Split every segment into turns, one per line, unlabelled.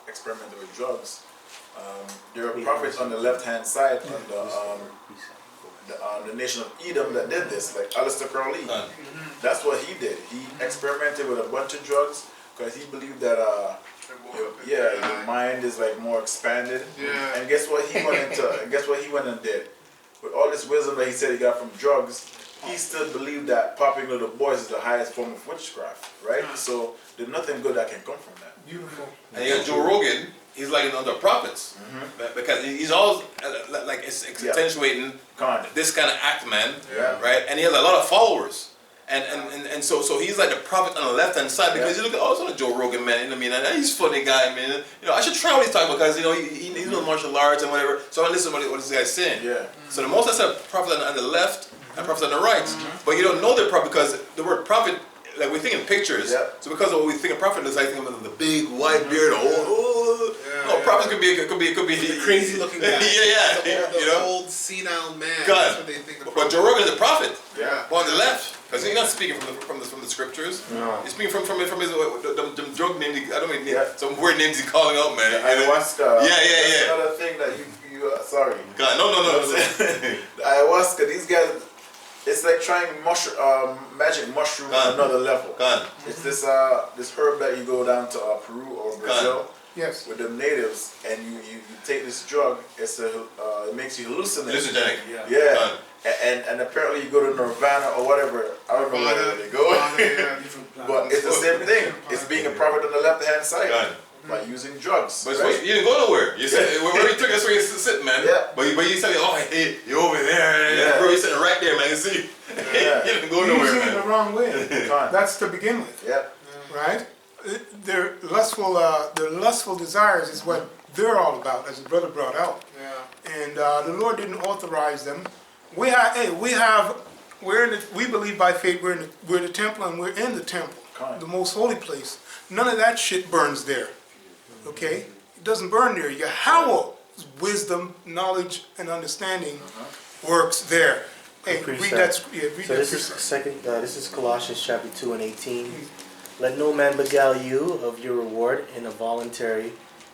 experimented with drugs. There are prophets on the left-hand side on the nation of Edom that did this, like Aleister Crowley. That's what he did. He experimented with a bunch of drugs because he believed that your mind is like more expanded. Yeah. And guess what he went into? Guess what he went and did? With all this wisdom that he said he got from drugs, he still believed that popping little boys is the highest form of witchcraft, right? So there's nothing good that can come from that.
Beautiful.
And you got Joe Rogan. He's like another prophets because he's always like accentuating this kind of act, man, right? And he has a lot of followers, and so he's like the prophet on the left hand side because you look at also the Joe Rogan, man. You know what I mean? And he's a funny guy, man. You know, I should try what he's talking about because you know he knows martial arts and whatever. So I listen to what this guy's saying. Yeah. So the most I said prophet on the left and prophet on the right, but you don't know they're prophet because the word prophet. Like we think in pictures, so because of what we think of prophet is, I think of the big white beard, prophet could be
crazy looking guy.
The
old senile man.
That's
what they think.
But Joe Rogan is a prophet. Yeah. But on the left, because he's not speaking from the scriptures. No. He's speaking from his the drug name. I don't mean some weird names he's calling out, man.
Ayahuasca.
Yeah.
Another thing that you sorry.
God, no.
The ayahuasca. These guys. It's like trying magic mushroom on another level. It's this herb that you go down to Peru or Brazil with the natives, and you take this drug. It makes you hallucinate.
Hallucinogenic.
Yeah. And apparently you go to Nirvana or whatever. I don't know where they go. But it's the same thing. It's being a prophet on the left hand side. By using drugs. But
you didn't go nowhere. You said where you took us where you sit, man. Yeah. But you said, hey, you're over there. Bro, you're sitting right there, man. You see? You didn't go nowhere,
using
man.
it the wrong way. That's to begin with. Yeah. Right? Their lustful desires is what they're all about, as the brother brought out. Yeah. And the Lord didn't authorize them. We believe by faith we're in the temple and we're in the temple, the most holy place. None of that shit burns there. Okay? It doesn't burn there. Yahweh's wisdom, knowledge, and understanding works there. Hey, read that. Read that.
This is Colossians chapter 2 and 18. Let no man beguile you of your reward in a voluntary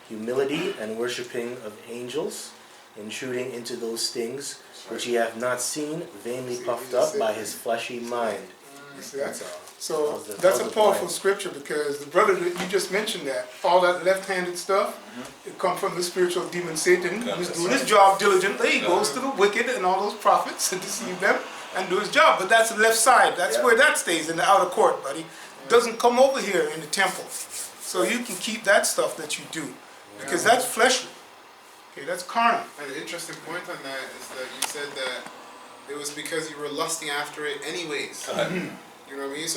humility and worshipping of angels, intruding into those things which ye have not seen, vainly puffed up by his fleshy mind.
So that's a powerful scripture because the brother that you just mentioned that all that left-handed stuff, it comes from the spiritual demon Satan who's doing his job diligently. He goes to the wicked and all those prophets and deceive them and do his job. But that's the left side. That's where that stays, in the outer court, buddy. It doesn't come over here in the temple. So you can keep that stuff that you do because that's fleshly. Okay, that's carnal.
And the interesting point on that is that you said that it was because you were lusting after it anyways. You know what I mean?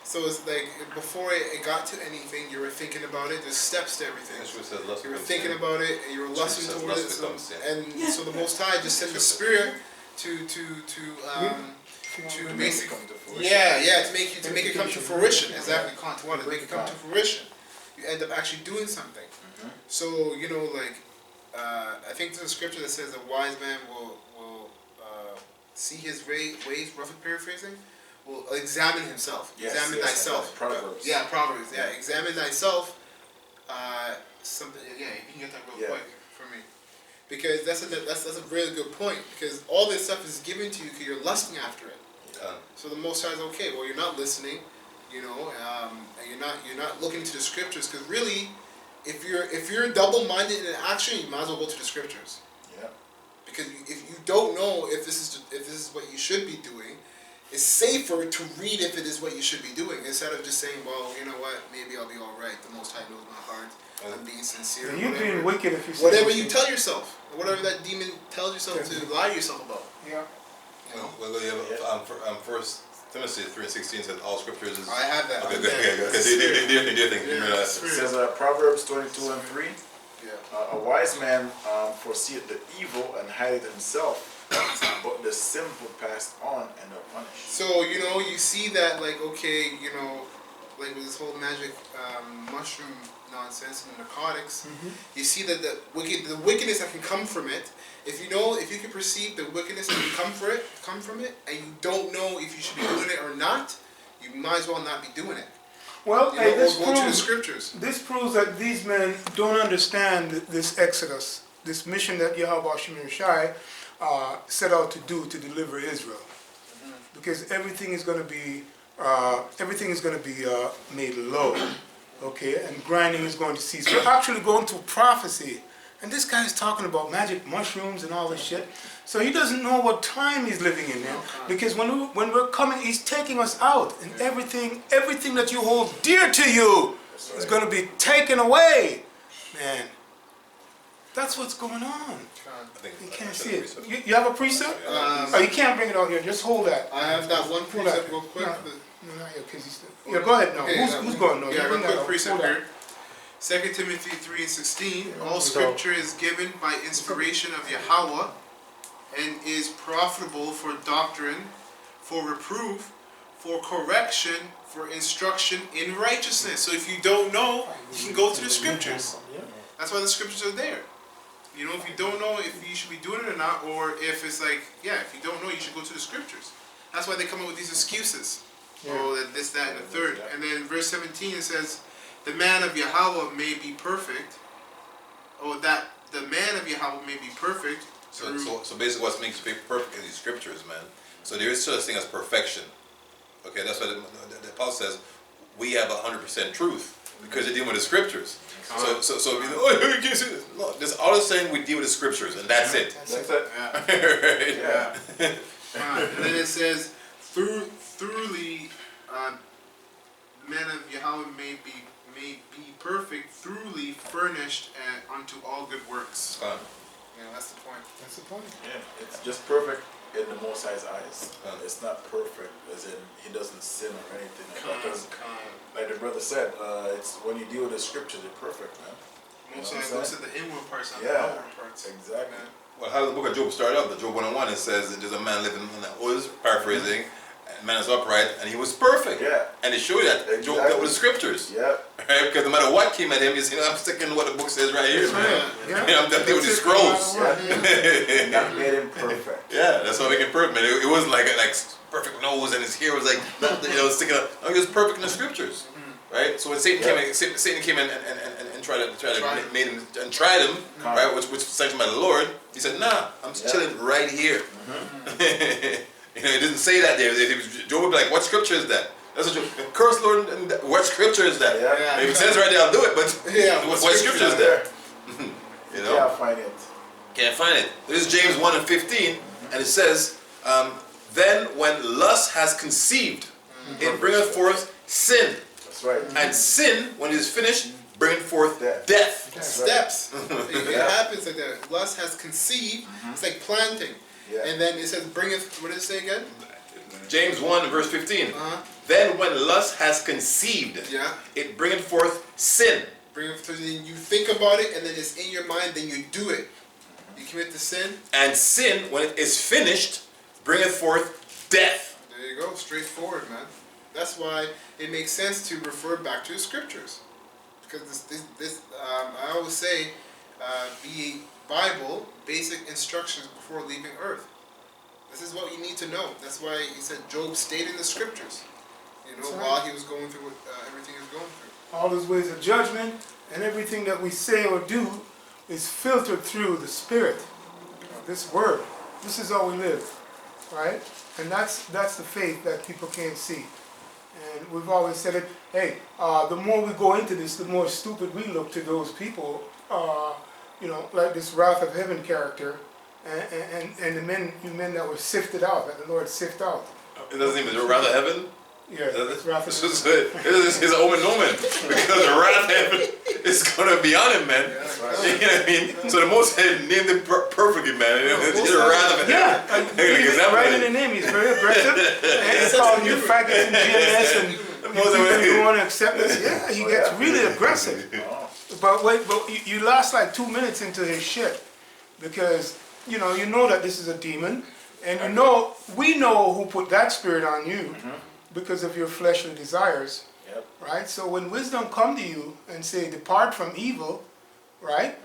So it's like before it got to anything, you were thinking about it. There's steps to everything. You were thinking about it, and you were lusting towards it. So the Most High just sent the Spirit to basically to make it come to fruition. Exactly, to make it come to fruition. You end up actually doing something. So you know, like I think there's a scripture that says a wise man will see his ways. Roughly paraphrasing. Will examine himself. Examine thyself.
Proverbs.
Proverbs. Examine thyself. Something. Yeah, you can get that real quick for me, because that's a really good point. Because all this stuff is given to you because you're lusting after it. So the Most High is okay. Well, you're not listening, you know, and you're not looking to the scriptures. Because really, if you're double-minded in action, you might as well go to the scriptures. Yeah. Because if you don't know if this is what you should be doing, it's safer to read if it is what you should be doing instead of just saying, well, you know what, maybe I'll be all right. The Most High knows my heart. I'm being sincere.
You're being wicked if you say
whatever you tell yourself, whatever that demon tells yourself to lie to yourself about. Yeah.
You know? Well, First Timothy 3:16 says all scriptures is.
I have that.
Okay, good. They think.
It says Proverbs 22:3. A wise man foreseeth the evil and hideth himself. But the simple pass on and are punished.
So, you know, you see that, like, okay, you know, like with this whole magic mushroom nonsense and narcotics, you see that the wickedness that can come from it, if you can perceive the wickedness that can come from it, and you don't know if you should be doing it or not, you might as well not be doing it.
Well,
You
hey,
know,
this
or go to the
proves,
scriptures.
this proves that these men don't understand this Exodus, this mission that Yahweh Shemir Shai set out to do to deliver Israel. Because everything is going to be made low, okay, and grinding is going to cease. We're actually going through prophecy, and this guy is talking about magic mushrooms and all this shit. So he doesn't know what time he's living in, man. Because when we're coming, he's taking us out, and everything that you hold dear to you is going to be taken away, man. That's what's going on. You can't see it. You have a precept? Oh, you can't bring it out here. Just hold that.
I have that one
Hold that.
precept real quick.
No, not yet, 'cause he's still. Yeah, go ahead now.
Okay,
Who's going? No,
yeah,
you
real
bring that
quick
out.
precept
Hold that.
here. 2 Timothy 3:16. All scripture is given by inspiration of Yahweh and is profitable for doctrine, for reproof, for correction, for instruction in righteousness. So if you don't know, you can go to the scriptures. That's why the scriptures are there. You know, if you don't know if you should be doing it or not, or if it's like, yeah, if you don't know, you should go to the scriptures. That's why they come up with these excuses. Oh, that this, that, and the third. And then verse 17 it says, the man of Yahweh may be perfect. Oh, that the man of Yahweh may be perfect.
So basically what makes you perfect in these scriptures, man. So there is such a thing as perfection. Okay, that's why the apostle says, we have 100% truth. Because you're dealing with the scriptures. So if you know, oh, you can't see this. No, this all is saying we deal with the scriptures, and that's it.
That's it.
Right?
Yeah. And then it says, thoroughly, men of Yahweh may be perfect, thoroughly furnished unto all good works. You know, that's the point.
That's the point.
Yeah, it's just perfect in the Most High's eyes. It's not perfect as in he doesn't sin or anything like that. Because, like the brother said, it's when you deal with the scriptures, you're perfect, man.
Most High looks at the inward parts, not the
Yeah,
outward parts.
exactly.
Well, how does the book of Job start out? The Job 101, it says that there's a man living in the woods, paraphrasing, and man is upright, and he was perfect.
Yeah.
And it showed that Job dealt with the scriptures.
Yeah.
Right? Because no matter what came at him, you see, I'm sticking to what the book says right here.
Yeah.
I'm dealing with the scrolls.
God made him perfect.
Yeah, that's what making perfect, man. It wasn't like perfect nose and his hair was like, sticking up. No, he was perfect in the scriptures. Right? So when Satan came in and tried to made him and tried him, right, which was sanctioned by the Lord, he said, nah, I'm chilling right here. You know, it didn't say that there. Job would be like, what scripture is that? That's what curse Lord, and what scripture is that?
Yeah.
If it says right there, I'll do it, but what scripture is that? You know?
Can't find it.
Can't find it. This is James 1:15, and it says, then when lust has conceived, it bringeth forth sin.
That's right.
And sin, when it is finished, bringeth forth death.
Steps. It happens like that. Lust has conceived. It's like planting.
Yeah.
And then it says, bringeth, what did it say again?
James 1:15. Then when lust has conceived, it bringeth forth sin.
Bringeth, then you think about it, and then it's in your mind, then you do it. You commit the sin.
And sin, when it is finished, bringeth forth death.
There you go, straightforward, man. That's why it makes sense to refer back to the scriptures. Because I always say, be Bible, basic instructions before leaving earth. This is what you need to know. That's why he said Job stayed in the scriptures. You know, while he was going through what everything he was going through.
All those ways of judgment and everything that we say or do is filtered through the Spirit. This word. This is how we live. Right? And that's the faith that people can't see. And we've always said it, hey, the more we go into this, the more stupid we look to those people, you know, like this wrath of heaven character, and the men that were sifted out, that the Lord sifted out.
It doesn't even the wrath of heaven?
Yeah, it's wrath of
heaven. This is omen nomen. Because the wrath of heaven is going to be on him, man. You know what I mean? So the Most High named him perfectly, man. It's the wrath of heaven.
Yeah, right in the name, he's very aggressive. And he's calling you faggots and GMS and people who want to accept this. Yeah, he gets really aggressive. But wait, you last like 2 minutes into his shit. Because, you know that this is a demon. And we know who put that spirit on you because of your fleshly desires.
Yep.
Right? So when wisdom come to you and say, depart from evil, right?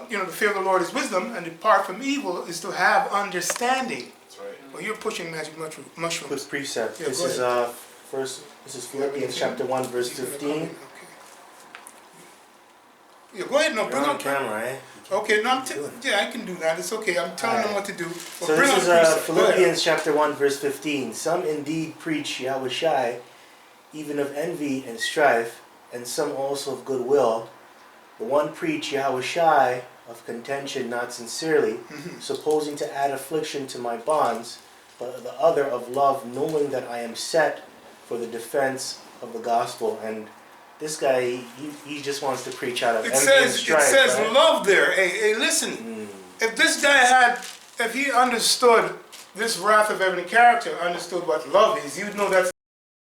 The fear of the Lord is wisdom, and depart from evil is to have understanding.
That's right.
Well, you're pushing magic mushrooms.
Quick precept.
Yeah,
This
go
is
ahead.
First, this is Philippians chapter 1, verse 15.
Okay. Yeah, go ahead, no,
You're
bring
on
up.
camera, eh?
Okay, no,
doing?
yeah, I can do that. It's okay. I'm telling them what to do. But
So
bring
this
up
is
precept. Go ahead.
Philippians chapter 1, verse 15. Some indeed preach Yahushai, even of envy and strife, and some also of goodwill. The one preach Yahushai of contention not sincerely, supposing to add affliction to my bonds, but the other of love, knowing that I am set for the defense of the gospel. And this guy, he just wants to preach out of
It
envy and
says
strife. Right?
love there. Hey, listen. If this guy if he understood this wrath of heaven character, understood what love is, he would know that's